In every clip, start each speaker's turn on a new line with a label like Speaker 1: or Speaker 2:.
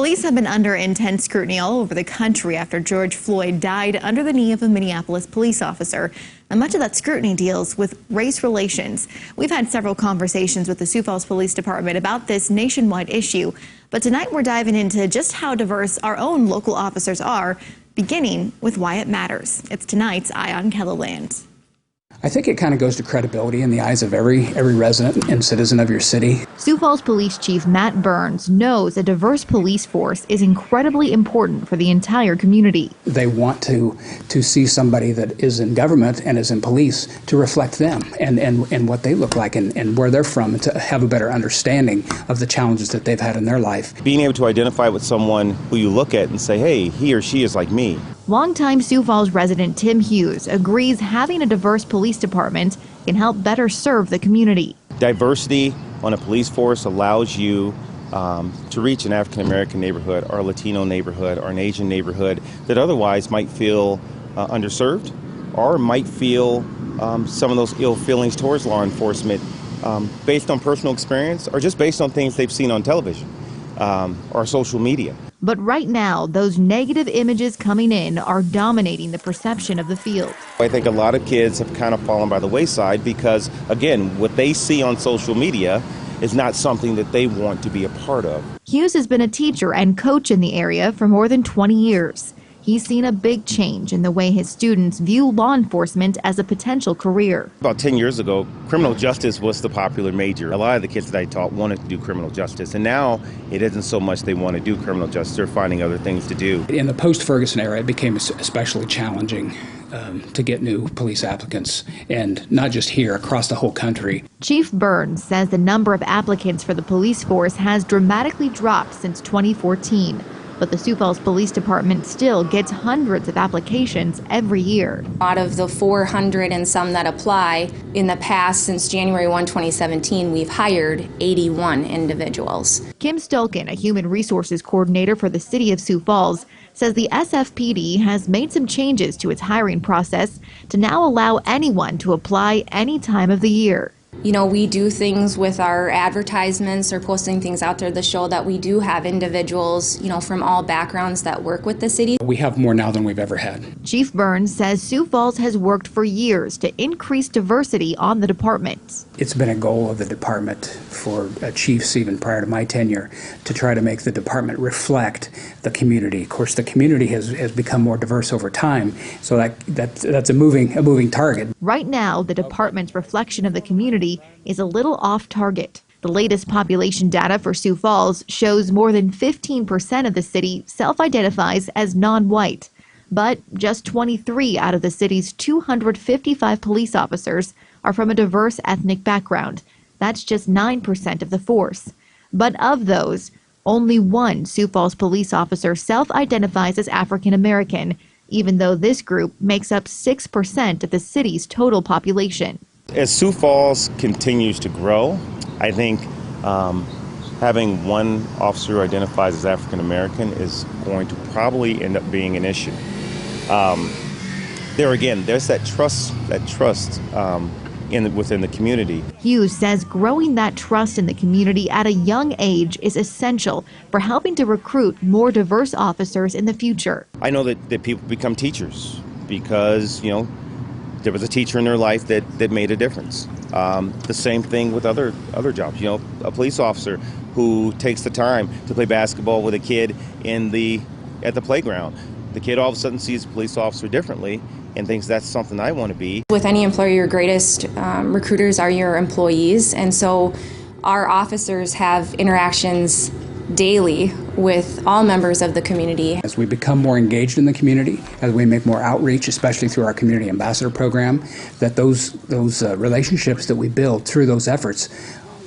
Speaker 1: Police have been under intense scrutiny all over the country after George Floyd died under the knee of a Minneapolis police officer. And much of that scrutiny deals with race relations. We've had several conversations with the Sioux Falls Police Department about this nationwide issue. But tonight we're diving into just how diverse our own local officers are, beginning with why it matters. It's tonight's Eye on Kellerland.
Speaker 2: I think it kind of goes to credibility in the eyes of every resident and citizen of your city.
Speaker 3: Sioux Falls Police Chief Matt Burns knows a diverse police force is incredibly important for the entire community.
Speaker 2: They want to see somebody that is in government and is in police to reflect them and what they look like and where they're from, and to have a better understanding of the challenges that they've had in their life.
Speaker 4: Being able to identify with someone who you look at and say, hey, he or she is like me.
Speaker 3: Longtime Sioux Falls resident Tim Hughes agrees having a diverse police department can help better serve the community.
Speaker 4: Diversity on a police force allows you to reach an African-American neighborhood or a Latino neighborhood or an Asian neighborhood that otherwise might feel underserved or might feel some of those ill feelings towards law enforcement based on personal experience or just based on things they've seen on television or social media.
Speaker 3: But right now, those negative images coming in are dominating the perception of the field.
Speaker 4: I think a lot of kids have kind of fallen by the wayside because, again, what they see on social media is not something that they want to be a part of.
Speaker 3: Hughes has been a teacher and coach in the area for more than 20 years. He's seen a big change in the way his students view law enforcement as a potential career.
Speaker 4: About 10 years ago, criminal justice was the popular major. A lot of the kids that I taught wanted to do criminal justice, and now it isn't so much they want to do criminal justice, they're finding other things to do.
Speaker 2: In the post-Ferguson era, it became especially challenging to get new police applicants, and not just here, across the whole country.
Speaker 3: Chief Burns says the number of applicants for the police force has dramatically dropped since 2014. But the Sioux Falls Police Department still gets hundreds of applications every year.
Speaker 5: Out of the 400 and some that apply, in the past, since January 1, 2017, we've hired 81 individuals.
Speaker 3: Kim Stolkin, a human resources coordinator for the city of Sioux Falls, says the SFPD has made some changes to its hiring process to now allow anyone to apply any time of the year.
Speaker 5: You know, we do things with our advertisements or posting things out there to show that we do have individuals, you know, from all backgrounds that work with the city.
Speaker 2: We have more now than we've ever had.
Speaker 3: Chief Burns says Sioux Falls has worked for years to increase diversity on the department.
Speaker 2: It's been a goal of the department for chiefs even prior to my tenure to try to make the department reflect the community. Of course, the community has become more diverse over time, so that's a moving target.
Speaker 3: Right now, the department's reflection of the community is a little off target. The latest population data for Sioux Falls shows more than 15% of the city self-identifies as non-white, but just 23 out of the city's 255 police officers are from a diverse ethnic background. That's just 9% of the force. But of those, only one Sioux Falls police officer self-identifies as African American, even though this group makes up 6% of the city's total population.
Speaker 4: As Sioux Falls continues to grow, I think having one officer who identifies as African American is going to probably end up being an issue. There again, there's that trust within the community.
Speaker 3: Hughes says growing that trust in the community at a young age is essential for helping to recruit more diverse officers in the future.
Speaker 4: I know that people become teachers because, you know, there was a teacher in their life that made a difference. The same thing with other jobs. You know, a police officer who takes the time to play basketball with a kid at the playground. The kid all of a sudden sees a police officer differently and thinks that's something I want to be.
Speaker 5: With any employer, your greatest recruiters are your employees, and so our officers have interactions daily with all members of the community.
Speaker 2: As we become more engaged in the community, as we make more outreach, especially through our community ambassador program, that those relationships that we build through those efforts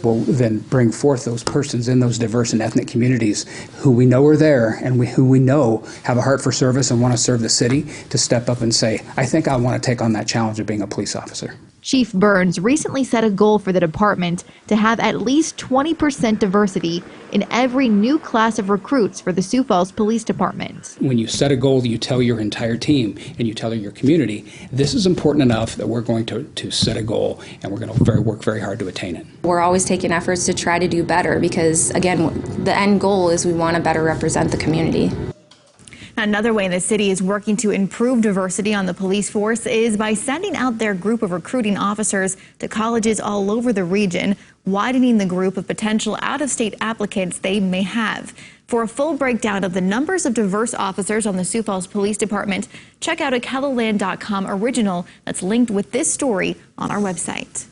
Speaker 2: will then bring forth those persons in those diverse and ethnic communities who we know are there and who we know have a heart for service and want to serve the city, to step up and say, I think I want to take on that challenge of being a police officer.
Speaker 3: Chief Burns recently set a goal for the department to have at least 20% diversity in every new class of recruits for the Sioux Falls Police Department.
Speaker 2: When you set a goal, you tell your entire team and you tell your community, this is important enough that we're going to set a goal and we're going to work very hard to attain it.
Speaker 5: We're always taking efforts to try to do better because, again, the end goal is we want to better represent the community.
Speaker 1: Another way the city is working to improve diversity on the police force is by sending out their group of recruiting officers to colleges all over the region, widening the group of potential out-of-state applicants they may have. For a full breakdown of the numbers of diverse officers on the Sioux Falls Police Department, check out a KELOLAND.com original that's linked with this story on our website.